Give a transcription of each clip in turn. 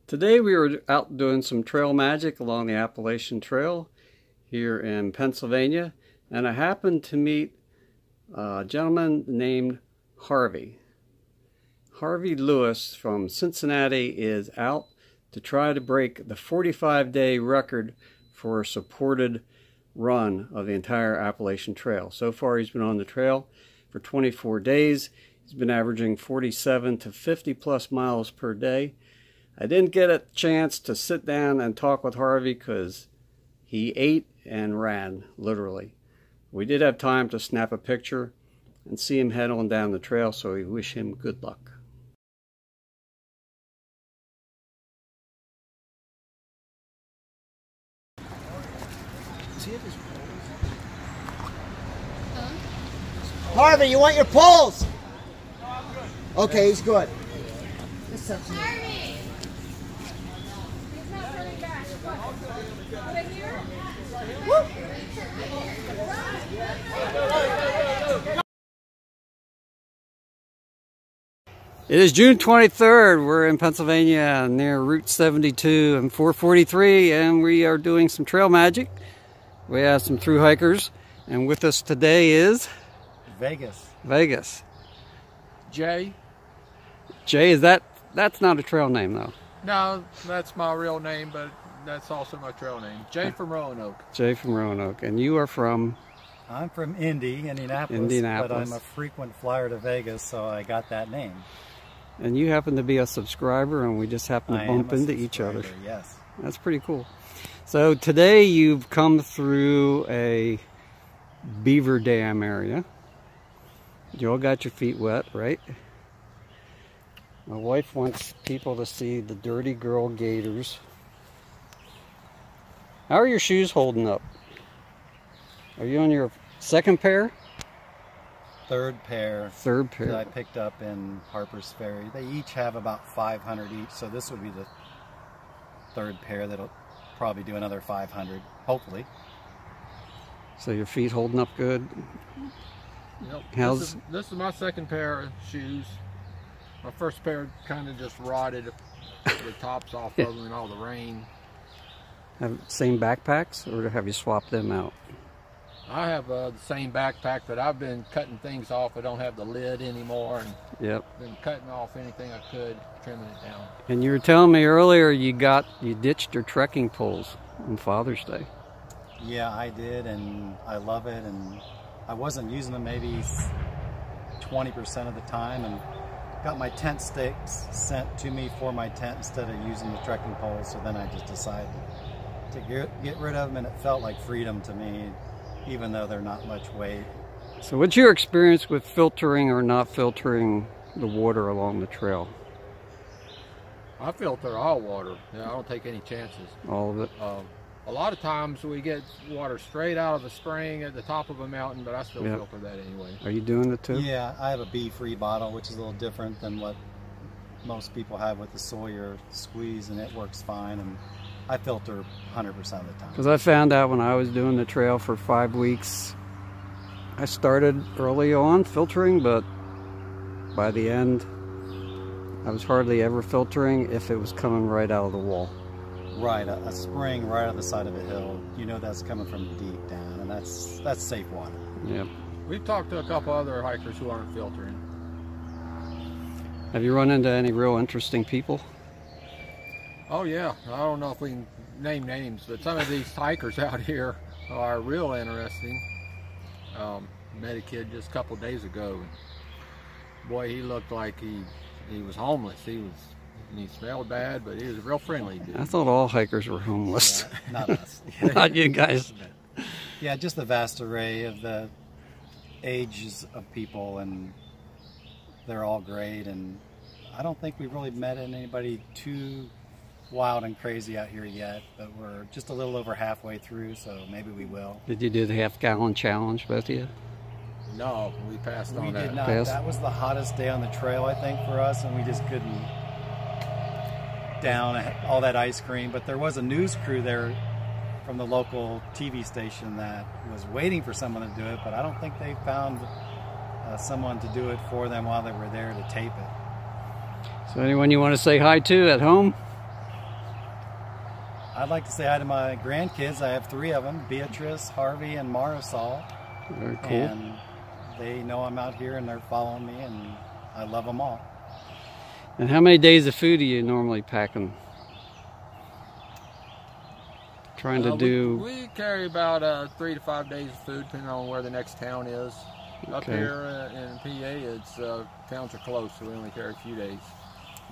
Today we were out doing some trail magic along the Appalachian Trail here in Pennsylvania, and I happened to meet a gentleman named Harvey. Harvey Lewis from Cincinnati is out to try to break the 45-day record for a supported run of the entire Appalachian Trail. So far he's been on the trail for 24 days. He's been averaging 47 to 50 plus miles per day. I didn't get a chance to sit down and talk with Harvey because he ate and ran, literally. We did have time to snap a picture and see him head on down the trail, so we wish him good luck. Harvey, you want your poles? No, I'm good. Okay, he's good. Harvey! He's not turning back. Put it here. It is June 23rd. We're in Pennsylvania near Route 72 and 443, and we are doing some trail magic. We have some thru hikers, and with us today is Vegas. Jay? Jay, that's not a trail name though? No, that's my real name, but that's also my trail name. Jay from Roanoke. Jay from Roanoke. And you are from? I'm from Indianapolis, but I'm a frequent flyer to Vegas, so I got that name. And you happen to be a subscriber, and we just happen to bump into each other. Yes. That's pretty cool. So today you've come through a beaver dam area. You all got your feet wet, right? My wife wants people to see the dirty girl gators. How are your shoes holding up? Are you on your second pair? Third pair. Third pair. That I picked up in Harper's Ferry. They each have about 500 each, so this would be the third pair that'll probably do another 500, hopefully. So your feet holding up good? Yep. This is my second pair of shoes. My first pair kind of just rotted the tops off of them in all the rain. Have same backpacks, or have you swapped them out? I have the same backpack, but I've been cutting things off. I don't have the lid anymore, and been cutting off anything I could, trimming it down. And you were telling me earlier you ditched your trekking poles on Father's Day. Yeah, I did, and I love it, and I wasn't using them maybe 20% of the time, and got my tent stakes sent to me for my tent instead of using the trekking poles, so then I just decided to get rid of them, and it felt like freedom to me, even though they're not much weight. So what's your experience with filtering or not filtering the water along the trail? I filter all water. I don't take any chances. All of it? A lot of times we get water straight out of a spring at the top of a mountain, but I still filter that anyway. Are you doing it too? Yeah, I have a bee-free bottle, which is a little different than what most people have with the Sawyer squeeze, and it works fine, and I filter 100% of the time. Because I found out when I was doing the trail for 5 weeks, I started early on filtering, but by the end, I was hardly ever filtering if it was coming right out of the wall. Right, a spring right on the side of a hill, you know that's coming from deep down, and that's safe water. Yep. We've talked to a couple other hikers who aren't filtering. Have you run into any real interesting people? Oh yeah, I don't know if we can name names, but some of these hikers out here are real interesting. Met a kid just a couple days ago, and boy, he looked like he was homeless. He smelled bad, but he was a real friendly dude. I thought all hikers were homeless. Yeah, not us. Not you guys. Yeah, just the vast array of the ages of people, and they're all great, and I don't think we've really met anybody too wild and crazy out here yet, but we're just a little over halfway through, so maybe we will. Did you do the half-gallon challenge, both of you? No, we passed on that. We did not. That was the hottest day on the trail, I think, for us, and we just couldn't down all that ice cream. But there was a news crew there from the local TV station that was waiting for someone to do it, but I don't think they found someone to do it for them while they were there to tape it. So anyone you want to say hi to at home? I'd like to say hi to my grandkids. I have 3 of them, Beatrice, Harvey, and Marisol. Very cool. And they know I'm out here and they're following me, and I love them all. And how many days of food are you normally packing? Trying to do... We carry about 3 to 5 days of food, depending on where the next town is. Okay. Up here in PA, it's towns are close, so we only carry a few days.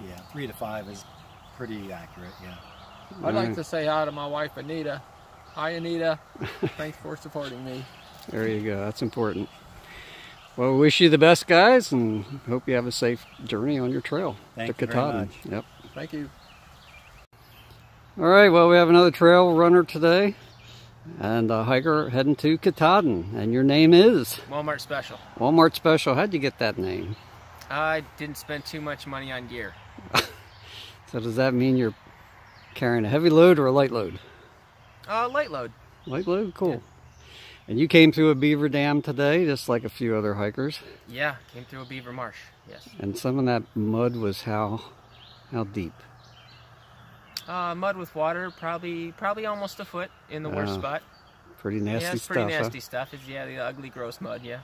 Yeah, 3 to 5 is pretty accurate, yeah. I'd like to say hi to my wife, Anita. Hi, Anita. Thanks for supporting me. There you go. That's important. Well, we wish you the best, guys, and hope you have a safe journey on your trail Thank to you very Katahdin. much. Yep. Thank you. All right. Well, we have another trail runner today, and a hiker heading to Katahdin. And your name is Walmart Special. Walmart Special. How'd you get that name? I didn't spend too much money on gear. So does that mean you're carrying a heavy load or a light load? Light load. Light load? Cool. Yeah. And you came through a beaver dam today, just like a few other hikers. Yeah, came through a beaver marsh. Yes. And some of that mud was how deep? Mud with water, probably almost a foot in the worst spot. Pretty nasty yeah, it's stuff. pretty nasty stuff. It's the ugly, gross mud. Yeah.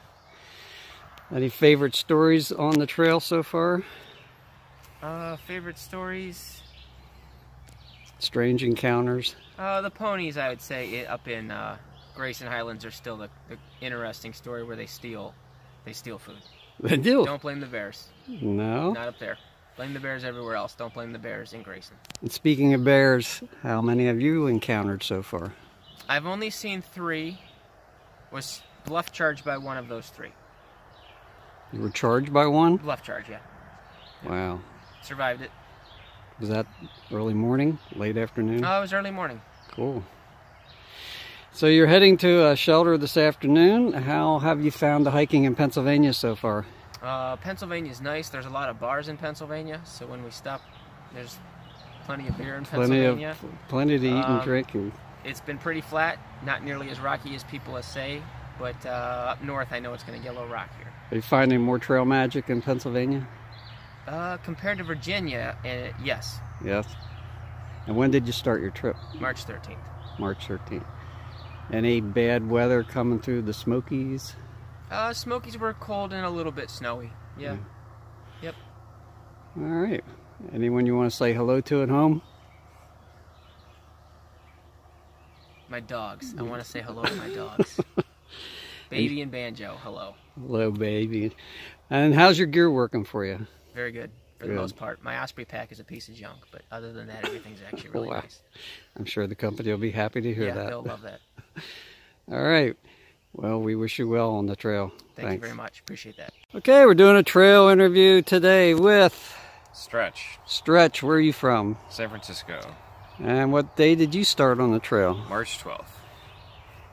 Any favorite stories on the trail so far? Favorite stories? Strange encounters? The ponies, I would say, up in Grayson Highlands are still the interesting story where they steal food. They do? Don't blame the bears. No? Not up there. Blame the bears everywhere else. Don't blame the bears in Grayson. And speaking of bears, how many have you encountered so far? I've only seen 3. Was bluff charged by one of those 3. You were charged by one? Bluff charge, yeah. Wow. Survived it. Was that early morning, late afternoon? It was early morning. Cool. So you're heading to a shelter this afternoon. How have you found the hiking in Pennsylvania so far? Pennsylvania's nice. There's a lot of bars in Pennsylvania, so when we stop, there's plenty of beer in Pennsylvania. Plenty to eat and drink. It's been pretty flat, not nearly as rocky as people say, but up north I know it's going to get a little rockier. Are you finding more trail magic in Pennsylvania? Compared to Virginia, yes. Yes. And when did you start your trip? March 13th. March 13th. Any bad weather coming through the Smokies? Smokies were cold and a little bit snowy. Yeah. Yep. All right. Anyone you want to say hello to at home? My dogs. I want to say hello to my dogs. Baby and Banjo, hello. Hello, baby. And how's your gear working for you? Very good, for the most part. My Osprey pack is a piece of junk, but other than that, everything's actually really nice. I'm sure the company will be happy to hear that. Yeah, they'll love that. All right. Well, we wish you well on the trail. Thank you very much. Appreciate that. Okay, we're doing a trail interview today with... Stretch. Stretch, where are you from? San Francisco. And what day did you start on the trail? March 12th.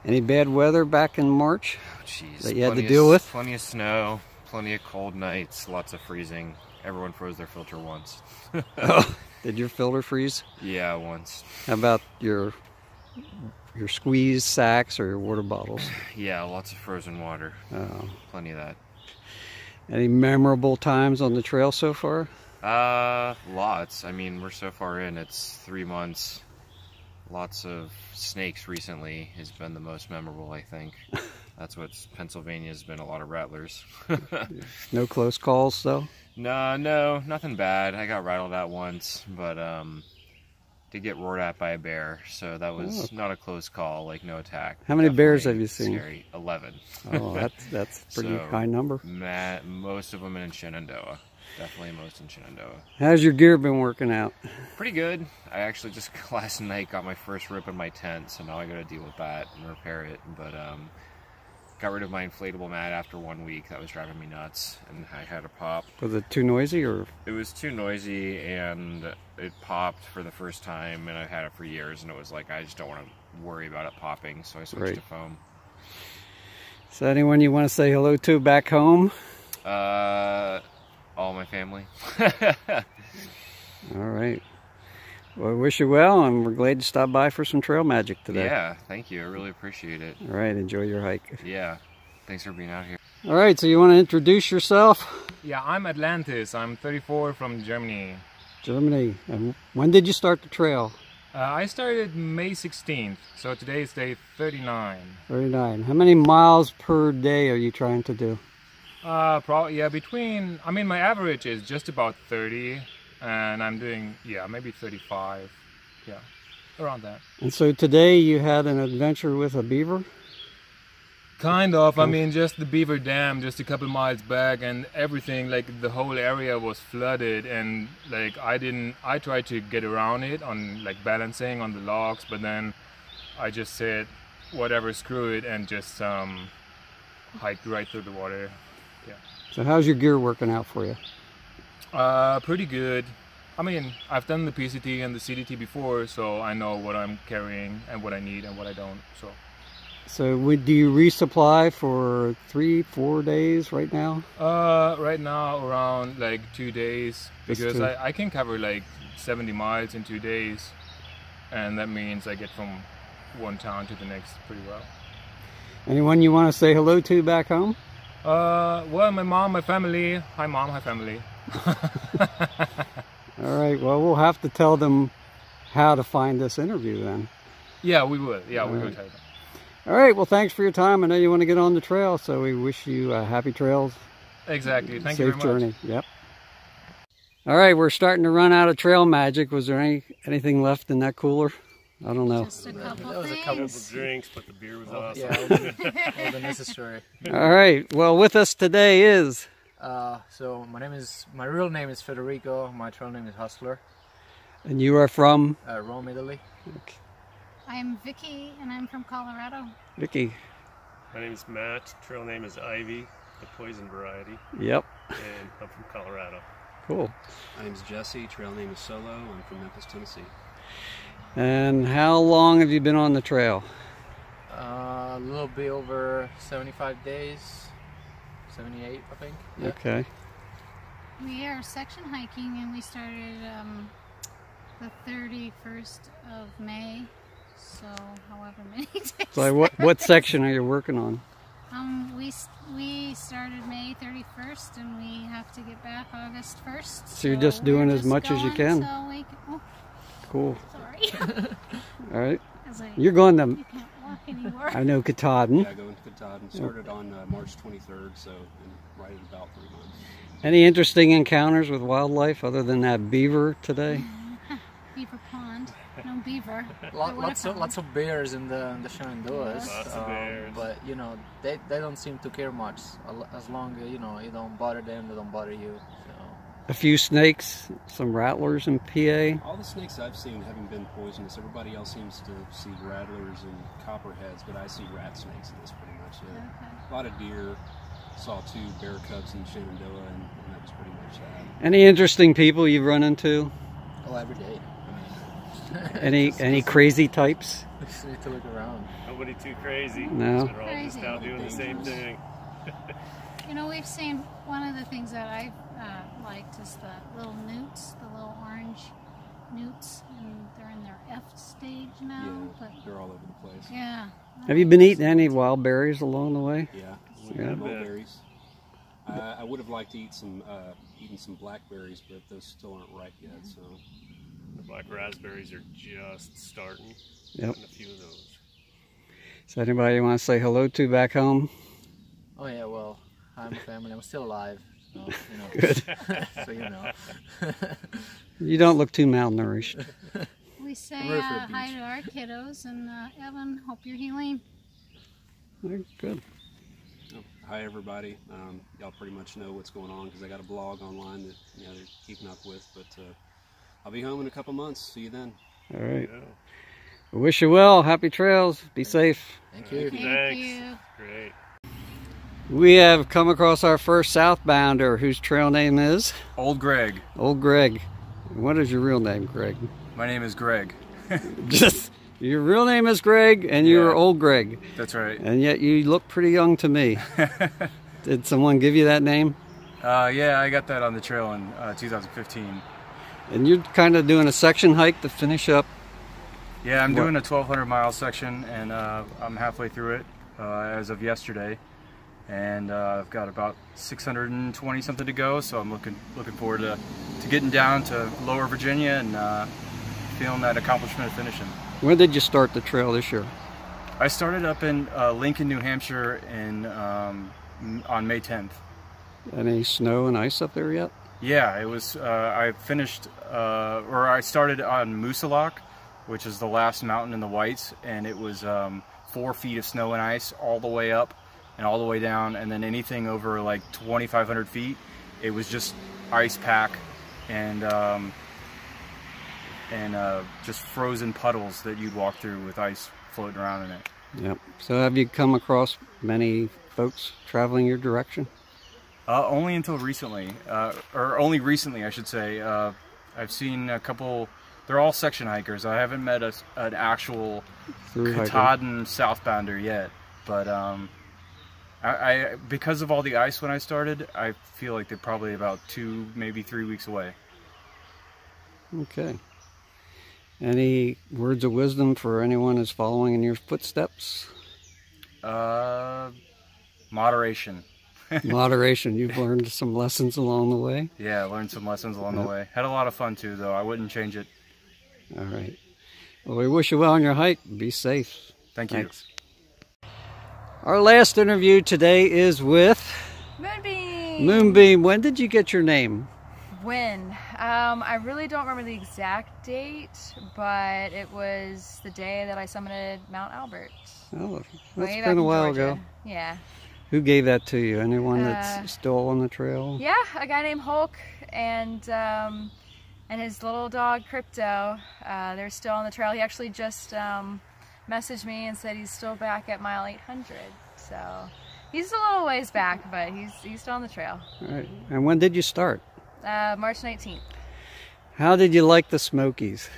Any bad weather back in March Jeez, that you had to deal with? Plenty of snow, plenty of cold nights, lots of freezing. Everyone froze their filter once. Oh, did your filter freeze? Yeah, once. How about your squeeze sacks or your water bottles? Yeah, lots of frozen water. Oh. Plenty of that. Any memorable times on the trail so far? Lots. I mean, we're so far in, it's 3 months. Lots of snakes recently has been the most memorable, I think. That's what's Pennsylvania's been, a lot of rattlers. No close calls though? No, nothing bad. I got rattled at once, but did get roared at by a bear, so that was not a close call, like no attack. How many bears have you seen? Scary. 11. Oh, that's a pretty So, high number. Most of them in Shenandoah. Definitely most in Shenandoah. How's your gear been working out? Pretty good. I actually just last night got my first rip in my tent, so now I got to deal with that and repair it. But got rid of my inflatable mat after 1 week. That was driving me nuts, and I had a pop. Was it too noisy or? It was too noisy, and it popped for the first time, and I've had it for years, and it was like I just don't want to worry about it popping, so I switched to foam. So anyone you want to say hello to back home? All my family. All right. Well, I wish you well, and we're glad you stopped by for some trail magic today. Yeah, thank you. I really appreciate it. All right, enjoy your hike. Yeah, thanks for being out here. All right, so you want to introduce yourself? Yeah, I'm Atlantis. I'm 34 from Germany. Germany. And when did you start the trail? I started May 16th, so today is day 39. 39. How many miles per day are you trying to do? Probably, yeah, I mean, my average is just about 30, and I'm doing, yeah, maybe 35, yeah, around that. And so today you had an adventure with a beaver? Kind of. I mean, just the Beaver Dam, just a couple miles back, and everything, like the whole area was flooded, and like I tried to get around it on like balancing on the logs, but then I just said, whatever, screw it, and just hiked right through the water. Yeah. So how's your gear working out for you? Pretty good. I mean, I've done the PCT and the CDT before, so I know what I'm carrying and what I need and what I don't. So do you resupply for 3-4 days right now? Right now around like 2 days, because I can cover like 70 miles in 2 days, and that means I get from one town to the next pretty well. Anyone you want to say hello to back home? Well, my mom, my family. Hi mom, hi family. All right, well, we'll have to tell them how to find this interview then. Yeah, we will. Yeah, we will tell them. All right, well, thanks for your time. I know you want to get on the trail, so we wish you happy trails. Exactly. Thank you very much. Safe journey. Yep. All right, we're starting to run out of trail magic. Was there anything left in that cooler? I don't know. Just a couple There was a things. couple of drinks, but the beer was awesome. Yeah, all the necessary. All right, well, with us today is... So my real name is Federico. My trail name is Hustler. And you are from? Rome, Italy. Okay. I'm Vicky, and I'm from Colorado. Vicky. My name is Matt. Trail name is Ivy, the poison variety. Yep. And I'm from Colorado. Cool. My name is Jesse. Trail name is Solo. I'm from Memphis, Tennessee. And how long have you been on the trail? A little bit over 75 days. 78, I think. Yeah. Okay. We are section hiking, and we started the 31st of May. So, however many days. So what section are you working on? We started May 31st, and we have to get back August 1st. So you're just doing as much as you can. So we can. Oh, cool. sorry. All right. Like, you're going to... You can't walk anymore. I know Katahdin. Yeah, going to Katahdin. Started on March 23rd, so right in about 3 months. Any interesting encounters with wildlife other than that beaver today? Beaver pond. No beaver. Lots of bears in the Shenandoahs. Lots of bears. But you know, they don't seem to care much as long as you know you don't bother them, they don't bother you. So. A few snakes, some rattlers in PA. All the snakes I've seen haven't been poisonous. Everybody else seems to see rattlers and copperheads, but I see rat snakes in this pretty much. A lot of deer. Saw 2 bear cubs in Shenandoah, and that was pretty much that. Any interesting people you've run into? Oh, every day. Any crazy types? Just need to look around. Nobody too crazy. No. We're all just out doing the same thing. You know, we've seen one of the things that I liked is the little newts, the little orange newts, and they're in their F stage now. Yeah, but they're all over the place. Yeah. Have you been eating any wild berries along the way? Yeah, mulberries. I would have liked to eat eaten some blackberries, but those still aren't ripe yet. So the black raspberries are just starting. Yep. And a few of those. Is anybody you want to say hello to back home? Oh yeah, well, I'm family. I'm still alive. So, you know. Good. So you know. You don't look too malnourished. We say hi to our kiddos, and Evan, hope you're healing. Good. Oh, hi everybody. Y'all pretty much know what's going on because I got a blog online that they're keeping up with. But I'll be home in a couple months. See you then. All right. Yeah. I wish you well. Happy trails. Be safe. Thank you. Thank you. Great. We have come across our first Southbounder, whose trail name is? Old Greg. Old Greg. What is your real name, Greg? My name is Greg. Just your real name is Greg, and you're Old Greg. That's right. And yet you look pretty young to me. Did someone give you that name? Yeah, I got that on the trail in 2015. And you're kind of doing a section hike to finish up. Yeah, I'm doing a 1,200-mile section, and I'm halfway through it as of yesterday. And I've got about 620 something to go, so I'm looking forward to getting down to Lower Virginia and feeling that accomplishment of finishing. When did you start the trail this year? I started up in Lincoln, New Hampshire on May 10th. Any snow and ice up there yet? Yeah, it was, I finished, or I started on Moosalok, which is the last mountain in the Whites, and it was 4 feet of snow and ice all the way up and all the way down, and then anything over like 2,500 feet, it was just ice pack and just frozen puddles that you'd walk through with ice floating around in it. Yep. So have you come across many folks traveling your direction? Only until recently, or only recently I should say. I've seen a couple, they're all section hikers. I haven't met an actual Katahdin Southbounder yet, but I because of all the ice when I started, I feel like they're probably about 2, maybe 3 weeks away. Okay. Any words of wisdom for anyone who's following in your footsteps? Moderation. Moderation. You've learned some lessons along the way? Yeah, I learned some lessons along the way. Had a lot of fun too, though. I wouldn't change it. All right. Well, we wish you well on your hike. Be safe. Thank you. Thanks. Our last interview today is with Moonbeam. Moonbeam. When did you get your name? When? I really don't remember the exact date, but it was the day that I summited Mount Albert. Oh, that's been a while ago. Yeah. Who gave that to you? Anyone that's still on the trail? Yeah, a guy named Hulk and his little dog Crypto. They're still on the trail. He actually just messaged me and said he's still back at mile 800. So he's a little ways back, but he's still on the trail. All right. And when did you start? March 19th. How did you like the Smokies?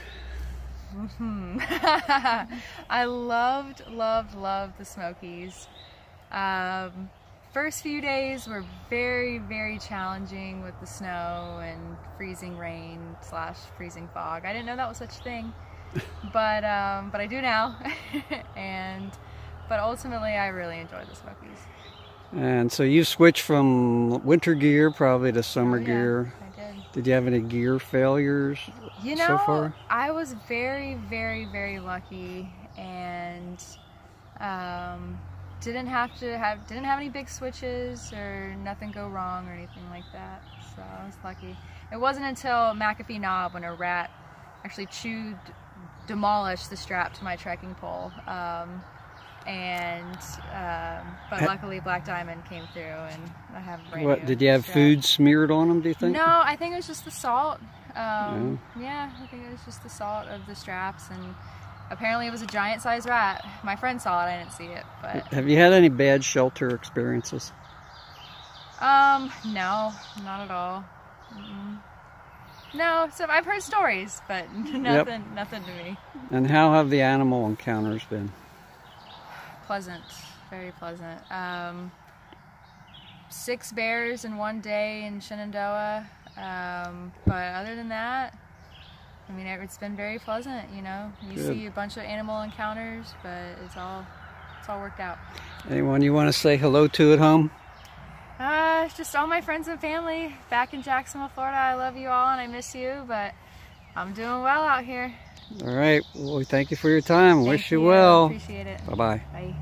I loved the Smokies. First few days were very, very challenging with the snow and freezing rain / freezing fog. I didn't know that was such a thing, but I do now. But ultimately, I really enjoyed the Smokies. And so you switched from winter gear probably to summer gear. I did. Did you have any gear failures so far? I was very, very, very lucky, and didn't have any big switches or nothing go wrong or anything like that. So I was lucky. It wasn't until McAfee Knob when a rat actually demolished the strap to my trekking pole. But luckily Black Diamond came through, and I have brand new did you have strap. food smeared on them, do you think? No, I think it was just the salt. Yeah, I think it was just the salt of the straps, and apparently it was a giant sized rat. My friend saw it, I didn't see it. But have you had any bad shelter experiences? No, not at all. No, so I've heard stories, but nothing to me. And how have the animal encounters been? Pleasant, very pleasant. 6 bears in one day in Shenandoah, but other than that, I mean, it's been very pleasant. You know, you see a bunch of animal encounters, but it's all worked out. Anyone you want to say hello to at home? Just all my friends and family back in Jacksonville, Florida. I love you all and I miss you, but I'm doing well out here. All right. Well, we thank you for your time. Wish you well. Appreciate it. Bye-bye. Bye.